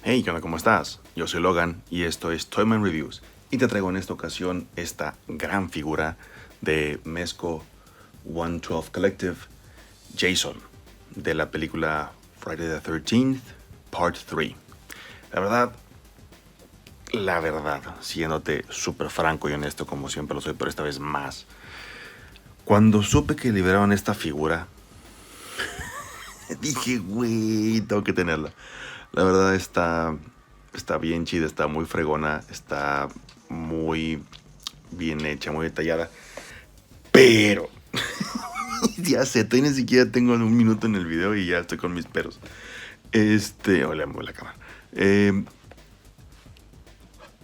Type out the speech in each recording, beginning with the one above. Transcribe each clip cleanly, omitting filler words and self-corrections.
Hey, ¿qué onda? ¿Cómo estás? Yo soy Logan y esto es Toyman Reviews. Y te traigo en esta ocasión esta gran figura de Mezco 112 Collective, Jason, de la película Friday the 13th, Part 3. La verdad, siéndote súper franco y honesto como siempre lo soy, pero esta vez más. Cuando supe que liberaron esta figura, dije, güey, tengo que tenerla. La verdad está bien chida, está muy fregona, está muy bien hecha, muy detallada. Pero, ya sé, todavía ni siquiera tengo un minuto en el video y ya estoy con mis peros. Hola, la cámara.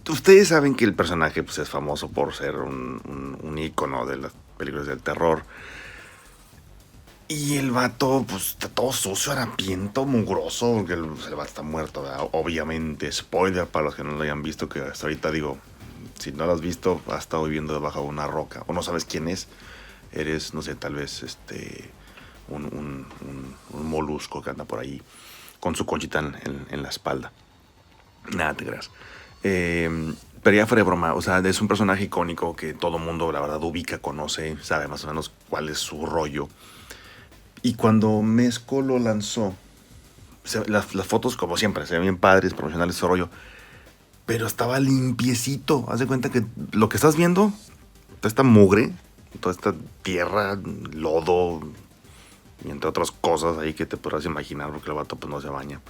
Ustedes saben que el personaje pues, es famoso por ser un ícono de las películas del terror. Y el vato, pues, está todo sucio, harapiento, mugroso, porque el vato está muerto, ¿verdad? Obviamente, spoiler para los que no lo hayan visto, que hasta ahorita digo, si no lo has visto, has estado viviendo debajo de una roca, o no sabes quién es, eres, no sé, tal vez, un molusco que anda por ahí, con su conchita en la espalda. Nada, te creas. Pero ya fuera de broma, o sea, es un personaje icónico que todo mundo, la verdad, ubica, conoce, sabe más o menos cuál es su rollo. Y cuando Mezco lo lanzó, las fotos, como siempre, se ven bien padres, profesionales, ese rollo. Pero estaba limpiecito. Haz de cuenta que lo que estás viendo, toda esta mugre, toda esta tierra, lodo, y entre otras cosas ahí que te podrás imaginar, porque el vato pues no se baña.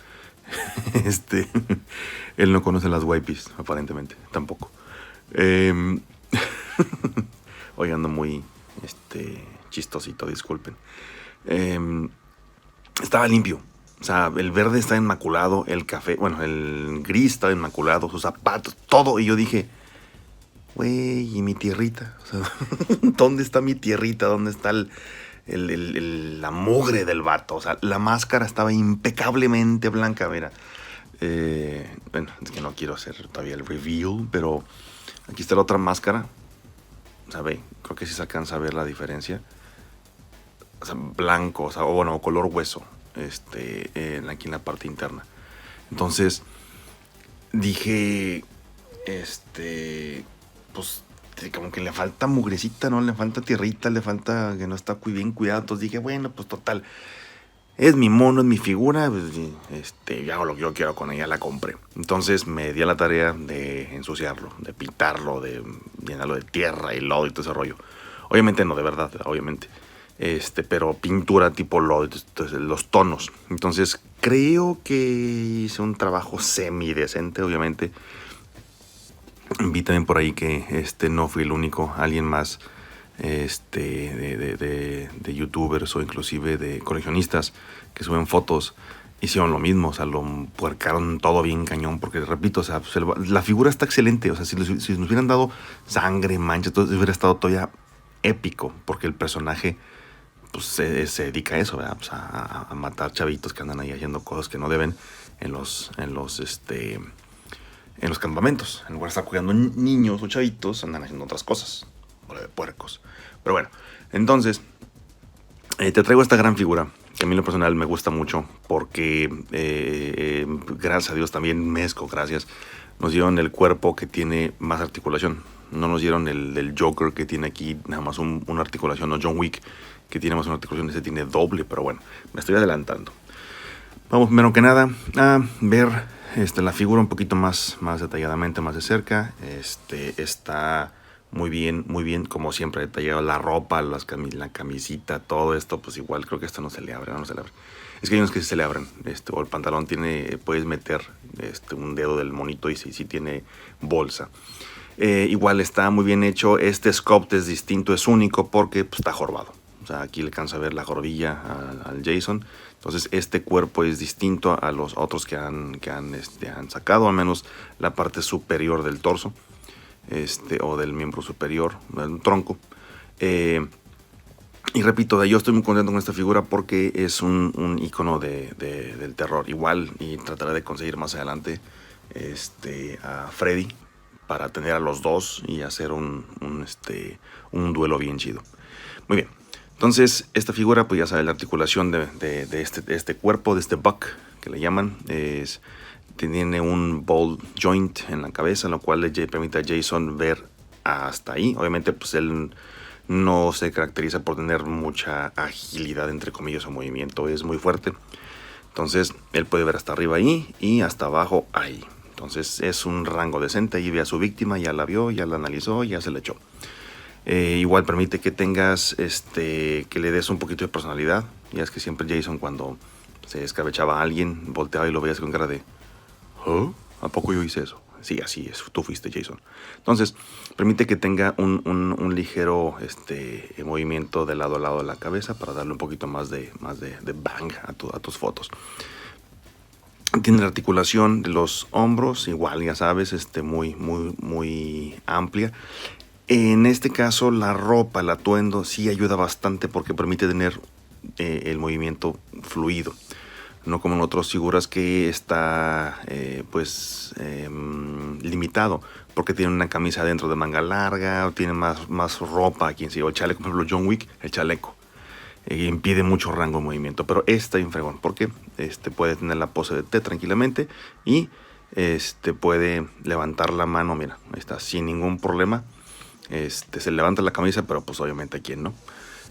este, él no conoce las wipes, aparentemente, tampoco. Eh, Hoy ando muy, chistosito, disculpen. Eh, Estaba limpio. O sea, el verde está inmaculado, el café, bueno, el gris estaba inmaculado, sus zapatos, todo. Y yo dije, güey, ¿y mi tierrita? O sea, ¿dónde está mi tierrita? ¿Dónde está la mugre del vato? O sea, la máscara estaba impecablemente blanca, mira. Bueno, es que no quiero hacer todavía el reveal, pero aquí está la otra máscara. O sea, ve, creo que sí se alcanza a ver la diferencia. O sea, blanco, o sea, o bueno, color hueso, aquí en la parte interna. Entonces, dije, pues, como que le falta mugrecita, ¿no? Le falta tierrita, le falta que no está muy bien cuidado. Entonces dije, bueno, pues total, es mi mono, es mi figura, pues, ya hago lo que yo quiero con ella, la compré. Entonces me di a la tarea de ensuciarlo, de pintarlo, de llenarlo de tierra y lodo y todo ese rollo. Obviamente no, de verdad, obviamente. Pero pintura tipo lodo, entonces, los tonos. Entonces creo que hice un trabajo semi decente, obviamente. Vi también por ahí que no fui el único, alguien más de youtubers o inclusive de coleccionistas que suben fotos hicieron lo mismo, o sea, lo puercaron todo bien cañón, porque repito, o sea, pues la figura está excelente, o sea, si nos hubieran dado sangre, mancha, todo hubiera estado todavía épico, porque el personaje pues se dedica a eso, ¿verdad? Pues a matar chavitos que andan ahí haciendo cosas que no deben en los campamentos. En lugar de estar cuidando niños o chavitos, andan haciendo otras cosas. Bola de puercos. Pero bueno, entonces, te traigo esta gran figura que a mí en lo personal me gusta mucho porque, gracias a Dios también, Mezco, gracias, nos dieron el cuerpo que tiene más articulación. No nos dieron el del Joker que tiene aquí nada más una articulación, o John Wick que tiene más una articulación, ese tiene doble, pero bueno, me estoy adelantando. Vamos primero que nada a ver la figura un poquito más detalladamente, más de cerca. Está muy bien, como siempre, detallado la ropa, la camisita, todo esto, pues igual creo que esto no se le abre, no se le abre. Es que hay unos que sí se le abren, o el pantalón tiene, puedes meter un dedo del monito y sí tiene bolsa. Igual está muy bien hecho, este sculpt es distinto, es único porque pues, está jorobado. O sea, aquí le alcanza a ver la jorbilla al Jason. Entonces este cuerpo es distinto a los otros que han sacado, al menos la parte superior del torso, o del miembro superior, del tronco. Y repito, yo estoy muy contento con esta figura porque es un icono del terror. Igual, y trataré de conseguir más adelante a Freddy para tener a los dos y hacer un duelo bien chido. Muy bien. Entonces, esta figura, pues ya sabe, la articulación de este cuerpo, de este buck, que le llaman, es tiene un ball joint en la cabeza, lo cual le permite a Jason ver hasta ahí. Obviamente, pues él no se caracteriza por tener mucha agilidad, entre comillas, o movimiento. Es muy fuerte. Entonces, él puede ver hasta arriba ahí y hasta abajo ahí. Entonces, es un rango decente. Ahí ve a su víctima, ya la vio, ya la analizó, ya se le echó. Igual permite que tengas, que le des un poquito de personalidad. Ya es que siempre Jason, cuando se escabechaba a alguien, volteaba y lo veías con cara de ¿oh? ¿A poco yo hice eso? Sí, así es, tú fuiste Jason. Entonces, permite que tenga un ligero movimiento de lado a lado de la cabeza para darle un poquito más de bang a tus fotos. Tiene la articulación de los hombros, igual ya sabes, muy amplia. En este caso, la ropa, el atuendo, sí ayuda bastante porque permite tener el movimiento fluido. No como en otras figuras que está limitado, porque tiene una camisa dentro de manga larga, o tiene más ropa. Quien se lleva el chaleco, por ejemplo John Wick, el chaleco impide mucho rango de movimiento, pero está infregón porque puede tener la pose de T tranquilamente y puede levantar la mano, mira, ahí está, sin ningún problema. Se levanta la camisa, pero pues obviamente aquí no.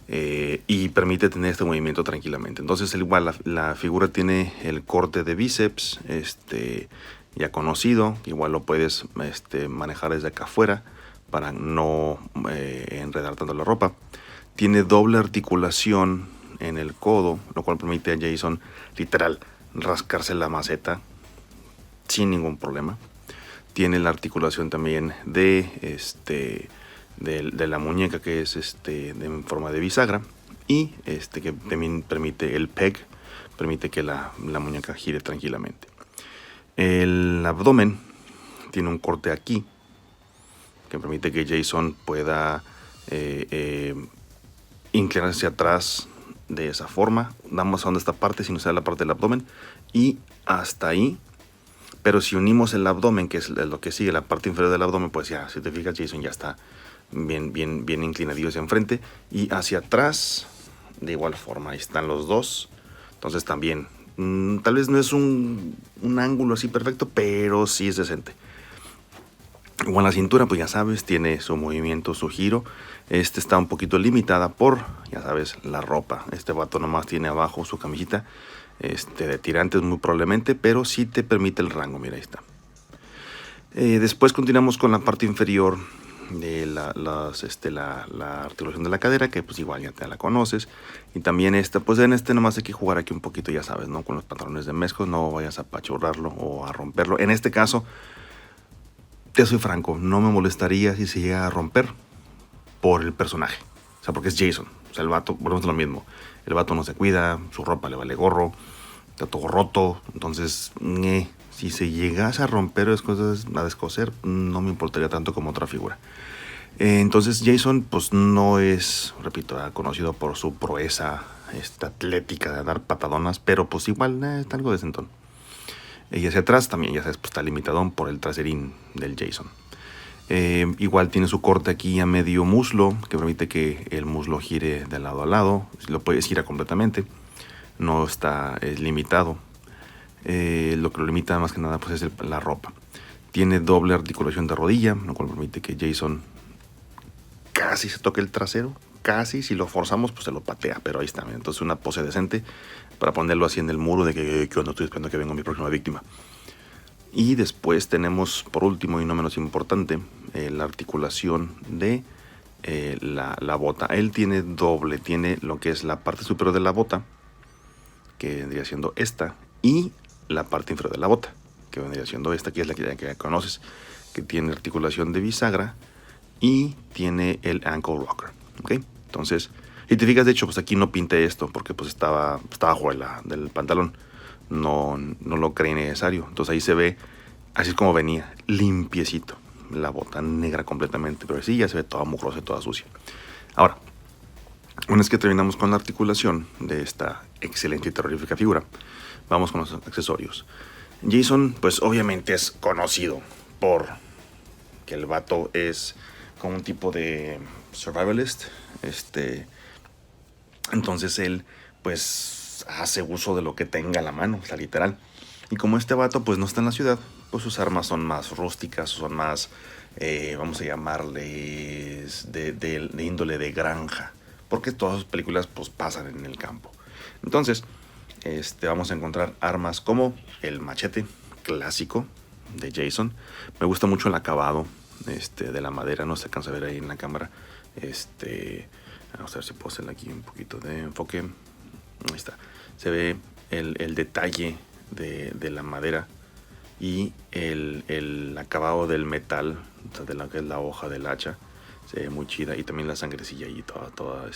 Y permite tener este movimiento tranquilamente. Entonces igual la figura tiene el corte de bíceps ya conocido. Igual lo puedes manejar desde acá afuera para no enredar tanto la ropa. Tiene doble articulación en el codo, lo cual permite a Jason literal rascarse la maceta sin ningún problema. Tiene la articulación también de la muñeca, que es en forma de bisagra, y que también permite el peg, permite que la muñeca gire tranquilamente. El abdomen tiene un corte aquí que permite que Jason pueda inclinarse hacia atrás de esa forma. Damos a donde esta parte, sin usar la parte del abdomen, y hasta ahí. Pero si unimos el abdomen, que es lo que sigue, la parte inferior del abdomen, pues ya, si te fijas, Jason ya está bien inclinadillo hacia enfrente y hacia atrás. De igual forma, ahí están los dos. Entonces también, tal vez no es un ángulo así perfecto, pero sí es decente. Igual la cintura, pues ya sabes, tiene su movimiento, su giro. Está un poquito limitada por, ya sabes, la ropa. Este vato nomás tiene abajo su camisita de tirantes muy probablemente, pero sí te permite el rango, mira, ahí está. Después continuamos con la parte inferior de la articulación de la cadera, que pues igual ya te la conoces. Y también pues en nomás hay que jugar aquí un poquito, ya sabes, ¿no? Con los pantalones de mezclilla, no vayas a apachurrarlo o a romperlo. En este caso, te soy franco, no me molestaría si se llega a romper por el personaje. O sea, porque es Jason. O sea, el vato, volvemos a lo mismo. El vato no se cuida, su ropa le vale gorro, está todo roto. Entonces, si se llegase a romper las cosas, a descoser, no me importaría tanto como otra figura. Entonces Jason pues no es, repito, conocido por su proeza atlética de dar patadonas, pero pues igual está algo decentón. Y hacia atrás también, ya sabes, pues está limitadón por el traserín del Jason. Igual tiene su corte aquí a medio muslo, que permite que el muslo gire de lado a lado. Lo puedes girar completamente, no está limitado. Lo que lo limita más que nada pues es la ropa. Tiene doble articulación de rodilla, lo cual permite que Jason casi se toque el trasero. Casi, si lo forzamos pues se lo patea, pero ahí está. Entonces una pose decente para ponerlo así en el muro de que no estoy esperando que venga mi próxima víctima. Y después tenemos, por último y no menos importante, la articulación de la bota. Él tiene doble, tiene lo que es la parte superior de la bota, que vendría siendo esta, y la parte inferior de la bota, que vendría siendo esta, que es la que ya conoces, que tiene articulación de bisagra y tiene el ankle rocker, ¿ok? Entonces, si te fijas, de hecho, pues aquí no pinté esto porque pues estaba abajo del pantalón. No lo creí necesario. Entonces ahí se ve, así es como venía, limpiecito. La bota negra completamente, pero sí ya se ve toda mugrosa y toda sucia. Ahora, una vez que terminamos con la articulación de esta excelente y terrorífica figura, vamos con los accesorios. Jason, pues obviamente es conocido por que el vato es como un tipo de survivalist. Entonces él, pues, hace uso de lo que tenga a la mano, o sea, literal. Y como este vato pues no está en la ciudad, pues sus armas son más rústicas, son más, vamos a llamarles, de índole de granja. Porque todas sus películas pues pasan en el campo. Entonces, vamos a encontrar armas como el machete clásico de Jason. Me gusta mucho el acabado de la madera, no se alcanza a ver ahí en la cámara. Vamos a ver si puedo hacerle aquí un poquito de enfoque. Ahí está. Se ve el detalle de la madera y el acabado del metal, o sea, de lo que es la hoja del hacha. Se ve muy chida. Y también la sangrecilla ahí toda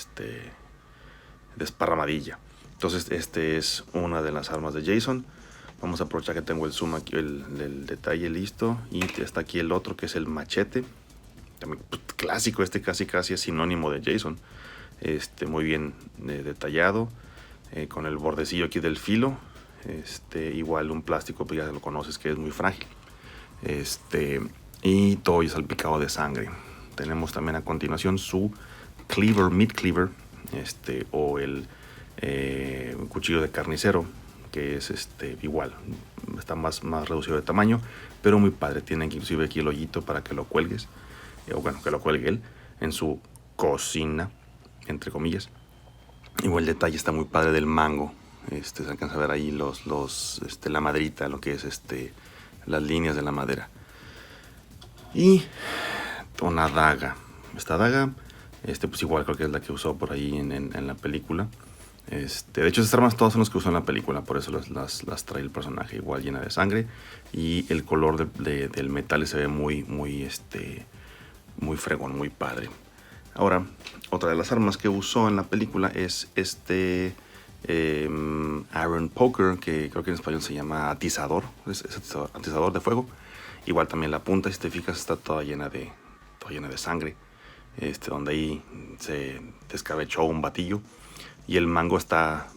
desparramadilla. Entonces, es una de las armas de Jason. Vamos a aprovechar que tengo el zoom aquí, el detalle listo. Y está aquí el otro que es el machete. También pues, clásico, casi es sinónimo de Jason. Muy bien detallado. Con el bordecillo aquí del filo. Igual un plástico, pues ya lo conoces que es muy frágil. Y todo es salpicado de sangre. Tenemos también a continuación su cleaver, meat cleaver. O el cuchillo de carnicero, que es igual, está más reducido de tamaño, pero muy padre. Tiene inclusive aquí el hoyito para que lo cuelgues, o bueno, que lo cuelgue él en su cocina, entre comillas. Igual el detalle está muy padre del mango. Se alcanza a ver ahí la maderita, lo que es las líneas de la madera. Y una daga. Esta daga, pues igual creo que es la que usó por ahí en la película. De hecho, estas armas todas son las que usó en la película, por eso las trae el personaje igual llena de sangre. Y el color del metal se ve muy fregón, muy padre. Ahora, otra de las armas que usó en la película es Iron Poker, que creo que en español se llama atizador, es atizador de fuego. Igual también la punta, si te fijas, está toda llena de sangre, donde ahí se descabechó un batillo. Y el mango está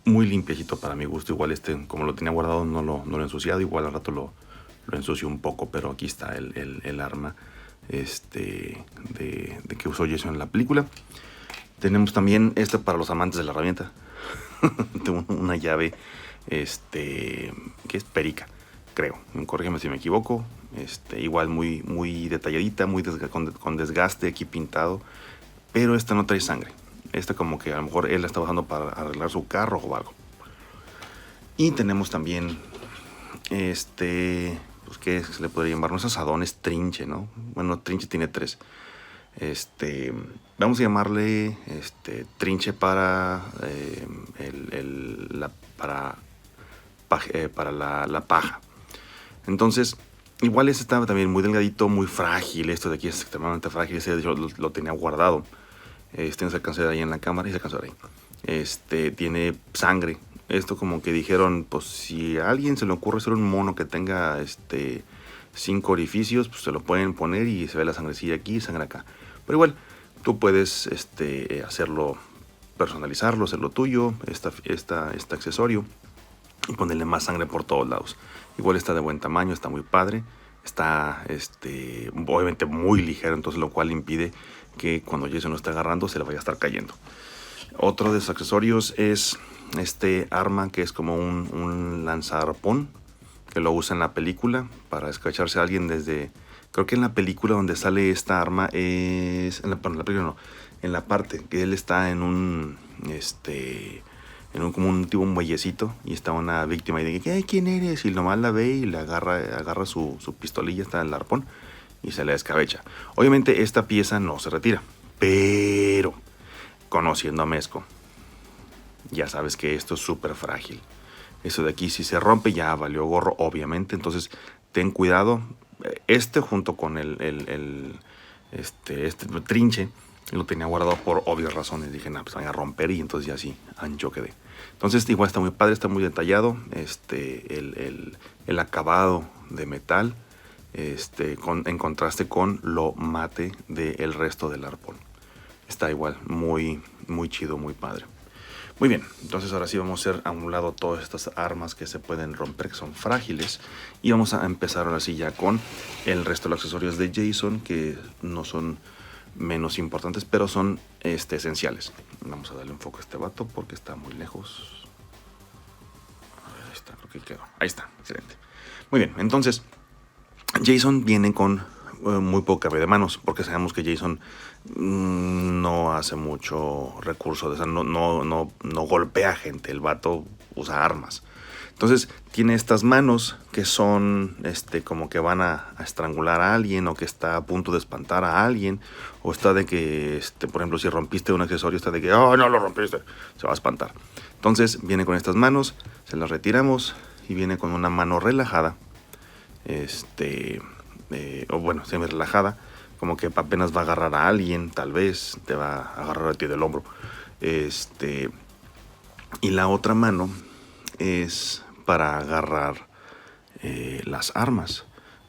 muy limpiecito para mi gusto. Igual como lo tenía guardado, no lo he ensuciado. Igual al rato lo ensucio un poco, pero aquí está el arma de que usó Jason en la película. Tenemos también para los amantes de la herramienta. Tengo una llave que es perica, creo. Corrígeme si me equivoco. Igual muy detalladita, con desgaste aquí pintado. Pero esta no trae sangre. Esta como que a lo mejor él la está usando para arreglar su carro o algo. Y tenemos también pues que se le podría llamar, no es asadón, es trinche, ¿no? Bueno, trinche tiene 3. Vamos a llamarle trinche para para la paja. Entonces, igual estaba también muy delgadito, muy frágil. Esto de aquí es extremadamente frágil. Ese yo lo tenía guardado. No se alcanza a ver ahí en la cámara y se alcanza a ver ahí. Tiene sangre. Esto como que dijeron, pues si a alguien se le ocurre hacer un mono que tenga 5 orificios, pues se lo pueden poner y se ve la sangrecilla aquí y sangre acá. Pero igual, tú puedes hacerlo, personalizarlo, hacerlo tuyo, este accesorio, y ponerle más sangre por todos lados. Igual está de buen tamaño, está muy padre. Está obviamente muy ligero, entonces lo cual impide que cuando Jason lo esté agarrando se le vaya a estar cayendo. Otro de sus accesorios es arma que es como un lanzarpón, que lo usa en la película para escacharse a alguien desde... Creo que en la película donde sale esta arma es... En la película no, en la parte que él está en un... como un muellecito y está una víctima y dice, ¿quién eres? Y nomás la ve y le agarra su pistolilla, está en el arpón y se le descabecha. Obviamente esta pieza no se retira, pero conociendo a Mezco, ya sabes que esto es súper frágil. Eso de aquí si se rompe ya valió gorro, obviamente. Entonces ten cuidado. Junto con el trinche lo tenía guardado por obvias razones. Dije, pues van a romper y entonces ya así ancho quedé. Entonces igual está muy padre, está muy detallado. El acabado de metal en contraste con lo mate del resto del arpón. Está igual muy chido, muy padre. Muy bien, entonces ahora sí vamos a hacer a un lado todas estas armas que se pueden romper, que son frágiles. Y vamos a empezar ahora sí ya con el resto de los accesorios de Jason, que no son menos importantes, pero son esenciales. Vamos a darle un foco a este vato porque está muy lejos. está, creo que quedó. Ahí está, excelente. Muy bien, entonces Jason viene con muy poca de manos, porque sabemos que Jason no hace mucho recurso, o sea, no golpea gente, el vato usa armas. Entonces tiene estas manos que son como que van a estrangular a alguien, o que está a punto de espantar a alguien, o está de que, por ejemplo, si rompiste un accesorio, está de que, oh, no lo rompiste, se va a espantar. Entonces viene con estas manos, se las retiramos y viene con una mano relajada, o bueno, semi relajada, como que apenas va a agarrar a alguien, tal vez te va a agarrar a ti del hombro. Y la otra mano es para agarrar las armas.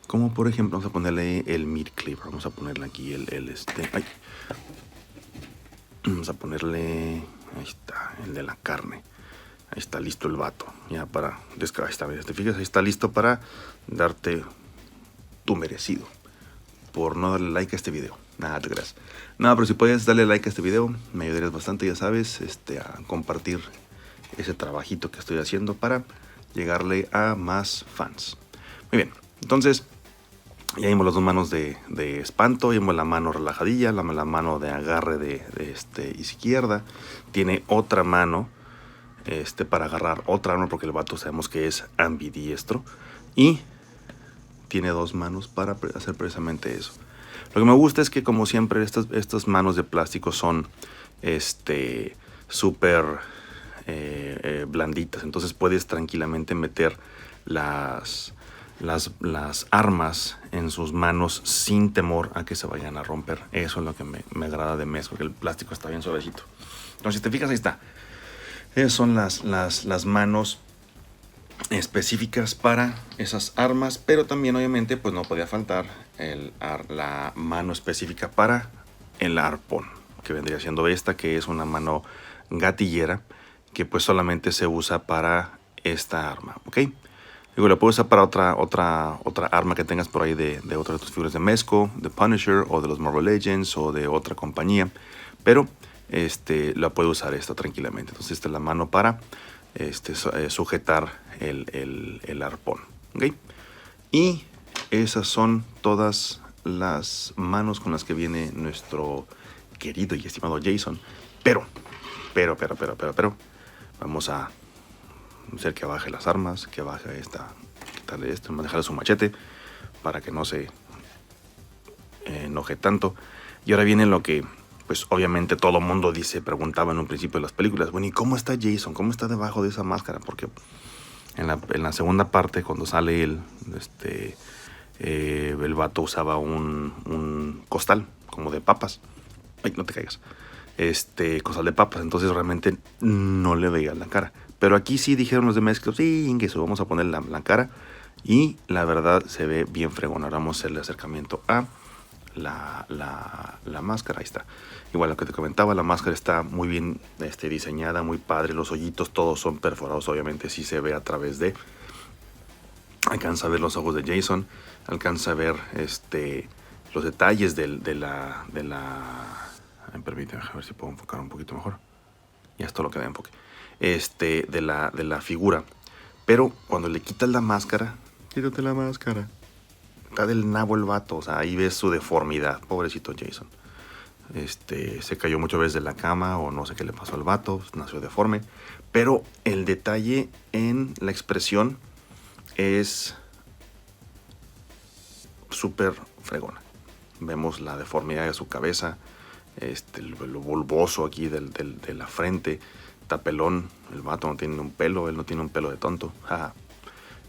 Como por ejemplo, vamos a ponerle el meat cleaver. Vamos a ponerle aquí ay. Vamos a ponerle, ahí está, el de la carne. Ahí está listo el vato. Ya para descargar esta vez. ¿Te fijas? Ahí está listo para darte tu merecido por no darle like a este video. Nada, te creas. Nada, pero si puedes darle like a este video, me ayudarías bastante, ya sabes, a compartir ese trabajito que estoy haciendo para llegarle a más fans. Muy bien, entonces ya vimos las dos manos de espanto, ya vimos la mano relajadilla, la mano de agarre de izquierda. Tiene otra mano para agarrar otra arma, porque el vato sabemos que es ambidiestro. Y tiene dos manos para hacer precisamente eso. Lo que me gusta es que, como siempre, estas manos de plástico son súper blanditas. Entonces puedes tranquilamente meter las armas en sus manos sin temor a que se vayan a romper. Eso es lo que me agrada de Mezco, que el plástico está bien suavecito. Entonces, si te fijas, ahí está. Esas son las manos específicas para esas armas, pero también obviamente pues no podía faltar la mano específica para el arpón, que vendría siendo esta, que es una mano gatillera, que pues solamente se usa para esta arma, ¿ok? Digo, la puedes usar para otra arma que tengas por ahí de otras de tus figuras de Mezco, de Punisher, o de los Marvel Legends, o de otra compañía, pero la puede usar esta tranquilamente. Entonces esta es la mano para sujetar el arpón, ¿ok? Y esas son todas las manos con las que viene nuestro querido y estimado Jason. Pero vamos a hacer que baje las armas, que baje quitarle vamos a dejarle su machete para que no se enoje tanto. Y ahora viene lo que pues obviamente todo mundo preguntaba en un principio de las películas. Bueno, ¿y cómo está Jason? ¿Cómo está debajo de esa máscara? Porque en la segunda parte, cuando sale él, el vato usaba un costal como de papas. Ay, no te caigas. Costal de papas. Entonces realmente no le veía la cara. Pero aquí sí dijeron los de Mezco, sí, que eso, vamos a poner la cara. Y la verdad se ve bien fregón. Ahora vamos a hacerle acercamiento a la máscara. Ahí está. Igual lo que te comentaba, la máscara está muy bien diseñada, muy padre. Los hoyitos todos son perforados, obviamente sí se ve a través de. Alcanza a ver los ojos de Jason, alcanza a ver los detalles de la. Permíteme, a ver si puedo enfocar un poquito mejor. Ya esto lo que da enfoque. De la figura. Pero cuando le quitas la máscara, quítate la máscara. Está del nabo el vato, o sea, ahí ves su deformidad, pobrecito Jason. Se cayó muchas veces de la cama, o no sé qué le pasó al vato, nació deforme. Pero el detalle en la expresión es súper fregona. Vemos la deformidad de su cabeza, lo bulboso aquí de la frente, está pelón, el vato no tiene un pelo, él no tiene un pelo de tonto, jaja.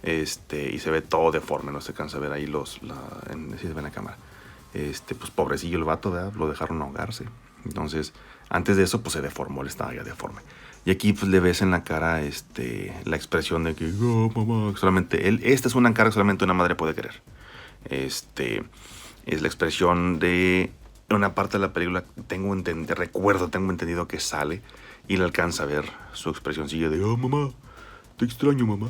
Y se ve todo deforme, no se cansa de ver ahí si se ve en la cámara. Pues pobrecillo el vato, ¿verdad? Lo dejaron ahogarse. Entonces, antes de eso, pues se deformó, él estaba ya deforme. Y aquí pues le ves en la cara la expresión de que, oh, mamá, solamente él, esta es una cara que solamente una madre puede querer. Es la expresión de una parte de la película, tengo entendido que sale y le alcanza a ver su expresioncilla de, oh, mamá, te extraño, mamá.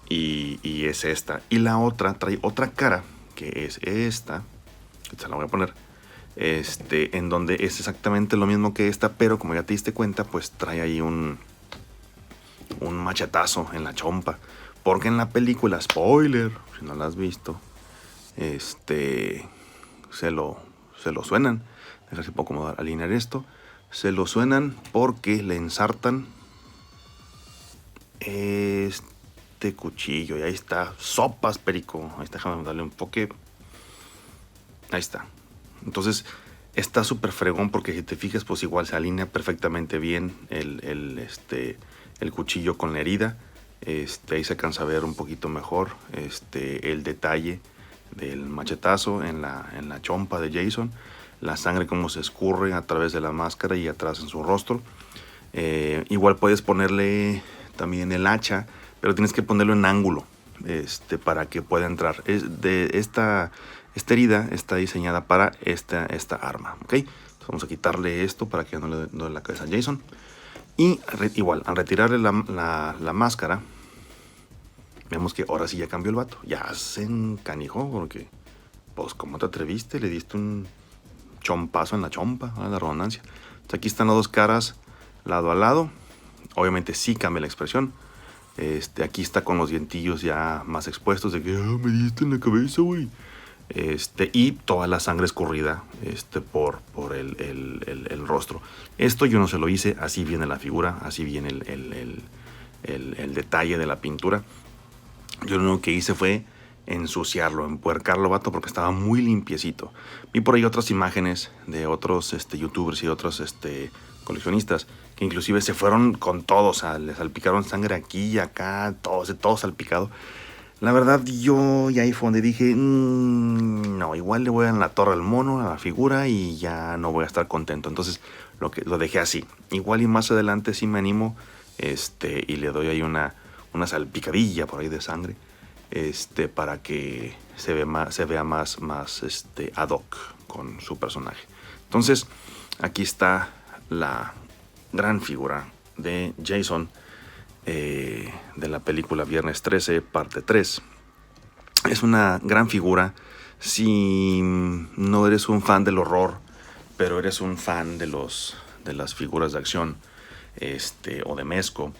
Y es esta. Y la otra trae otra cara, que es esta, que te la voy a poner, en donde es exactamente lo mismo que esta, pero como ya te diste cuenta, pues trae ahí un machetazo en la chompa. Porque en la película, spoiler, si no la has visto, se lo suenan. Déjame si puedo acomodar, alinear esto. Se lo suenan porque le ensartan este cuchillo. Y ahí está. Sopas, perico. Ahí está, déjame darle un enfoque. Ahí está. Entonces está súper fregón porque si te fijas, pues igual se alinea perfectamente bien el cuchillo con la herida. Ahí se alcanza a ver un poquito mejor el detalle del machetazo en la chompa de Jason. La sangre como se escurre a través de la máscara y atrás en su rostro. Igual puedes ponerle también el hacha, pero tienes que ponerlo en ángulo para que pueda entrar. Esta herida está diseñada para esta arma, ¿ok? Entonces vamos a quitarle esto para que no le dé la cabeza a Jason. Y igual, al retirarle la máscara, vemos que ahora sí ya cambió el vato. Ya se encanijó porque, pues, ¿cómo te atreviste? Le diste un chompazo en la chompa, a la redundancia. Entonces aquí están las dos caras lado a lado. Obviamente sí cambia la expresión. Aquí está con los dientillos ya más expuestos de que me diste en la cabeza, güey. Y toda la sangre escurrida por el rostro. Esto yo no se lo hice, así viene la figura, así viene el detalle de la pintura. Yo lo único que hice fue ensuciarlo, empuercarlo, vato, porque estaba muy limpiecito. Vi por ahí otras imágenes de otros youtubers y otros coleccionistas que inclusive se fueron con todo, o sea, le salpicaron sangre aquí y acá, todo salpicado. La verdad, yo ya ahí fue donde dije, no, igual le voy a dar en la torre al mono, a la figura, y ya no voy a estar contento. Entonces lo dejé así. Igual y más adelante sí me animo y le doy ahí una salpicadilla por ahí de sangre para que se vea más ad hoc con su personaje. Entonces aquí está la gran figura de Jason de la película Viernes 13 parte 3. Es una gran figura si no eres un fan del horror, pero eres un fan de las figuras de acción o de mezco.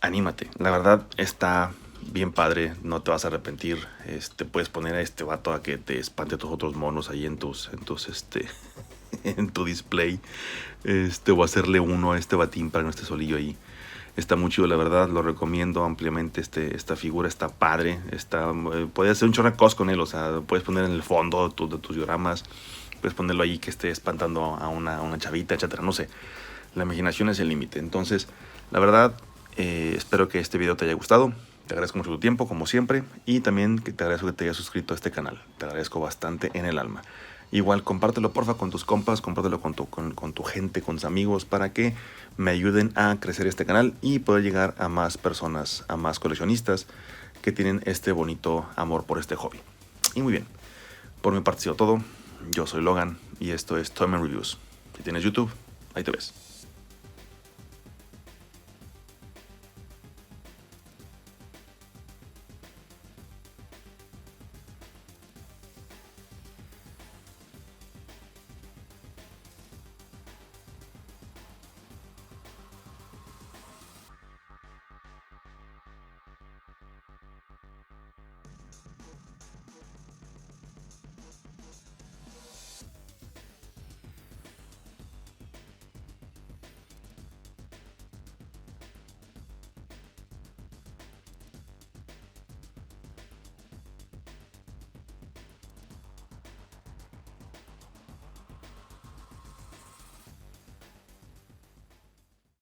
Anímate, la verdad está bien padre, no te vas a arrepentir. Puedes poner a este vato a que te espante tus otros monos ahí en tus en tu display, o hacerle uno a este batín para que no esté solillo ahí. Está muy chido, la verdad, lo recomiendo ampliamente. Esta figura está padre, puedes hacer un chorracos con él, o sea, puedes poner en el fondo de tus dioramas, puedes ponerlo ahí que esté espantando a una chavita, etcétera, no sé, la imaginación es el límite. Entonces, la verdad, espero que este video te haya gustado. Te agradezco mucho tu tiempo, como siempre, y también que te agradezco que te hayas suscrito a este canal. Te agradezco bastante en el alma. Igual, compártelo porfa con tus compas, compártelo con tu gente, con tus amigos, para que me ayuden a crecer este canal y poder llegar a más personas, a más coleccionistas que tienen este bonito amor por este hobby. Y muy bien, por mi parte ha sido todo. Yo soy Logan y esto es Toy Man Reviews. Si tienes YouTube, ahí te ves.